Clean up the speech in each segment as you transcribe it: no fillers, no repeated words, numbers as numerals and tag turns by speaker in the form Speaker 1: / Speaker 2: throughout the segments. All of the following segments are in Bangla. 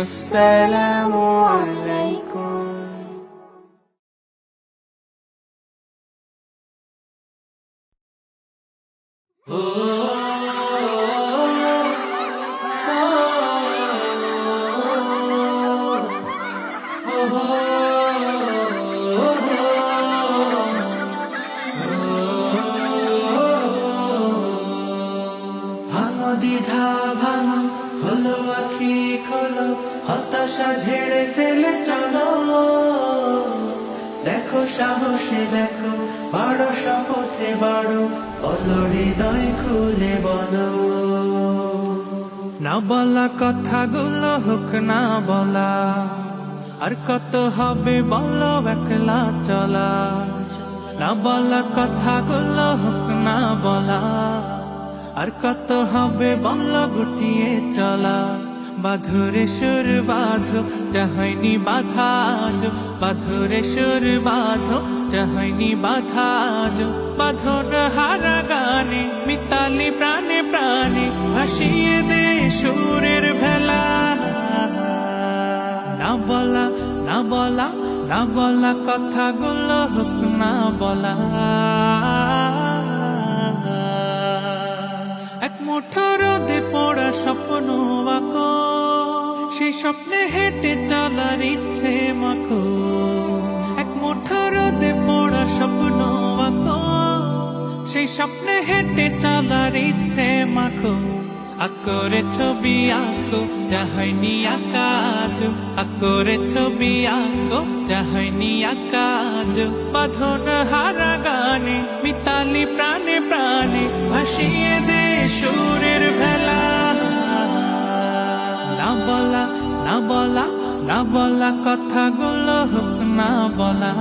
Speaker 1: আসসালামু আলাইকুম।
Speaker 2: ভাঙো দ্বিধা ভাঙো, হলো আখি খোলো, হতাশা ঝেড়ে ফেলে চলো। দেখো সাহসে দেখো, বাড়ো শপথে বাড়ো, বলো হৃদয় খুলে বলো। না বলা কথাগুলো হোক না বলা, আর কত হবে বলো একলা চলা। না বলা কথাগুলো হোক না বলা, আর কত হবে বলো গুটিয়ে চলা। বাঁধরে সুর বাঁধো, যা হয়নি বাধা আজো, বাঁধরে সুর বাঁধো, যা হয়নি বাধা আজো। বাঁধন হারা গানে মিতালি প্রাণে প্রাণে, ভাসিয়ে দে সুরের ভেলা। না বলা না বলা না বলা কথাগুলো হোক না বলা। এক মুঠো রোদে পড়া স্বপ্ন আঁকো, সেই স্বপ্নে হেঁটে চলার ইচ্ছে মাখো। এক মুঠো রোদে পড়া স্বপ্ন আঁকো, সেই স্বপ্নে হেঁটে চলার ইচ্ছে মাখো। আকরে ছবি আঁকো, যা হয়নি আঁকা আজো, আকরে ছবি আঁকো, যা হয়নি আঁকা আজো। বাঁধন হারা গানে মিতালি প্রাণে প্রাণে, ভাসিয়ে দে সুরের ভেলা। না বলা না বলা না বলা কথাগুলো হোক না বলা।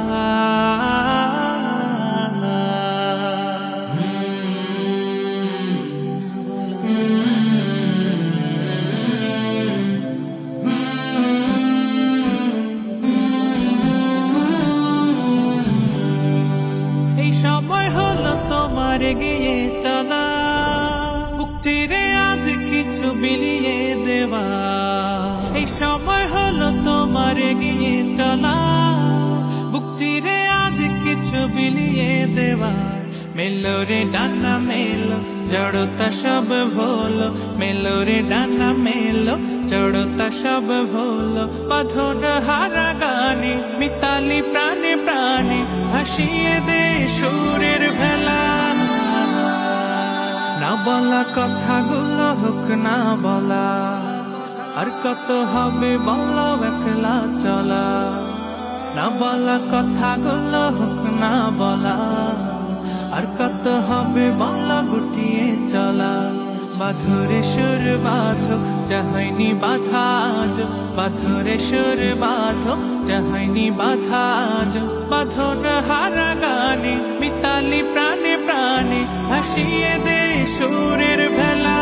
Speaker 2: এই সময় হলো তোমার এগিয়ে চলা, বুক চিরে আজ কিছু বিলিয়ে দেওয়া। এই সময় হলো তোমার এগিয়ে চলা, বুক চিরে আজ কিছু বিলিয়ে দেওয়া। মেলো রে ডানা মেলো, জড়তা সব ভোলো, মেলো রে ডানা মেলো, জড়তা সব ভোলো। বাঁধন হারা গানে মিতালি প্রাণে প্রাণে, ভাসিয়ে দে সুরের ভেলা। না বলা কথাগুলো হোক না বলা, আর কত হবে বলো একলা চলা। না বলা কথাগুলো হোক না বলা, আর কত হবে বলো গুটিয়ে চলা। বাঁধরে সুর বাঁধো, যা হয়নি বাধা আজো, বাঁধরে সুর বাঁধো, যা হয়নি বাধা আজো। বাঁধন হারা গানে মিতালি প্রাণে প্রাণে, ভাসিয়ে দে সুরের ভেলা।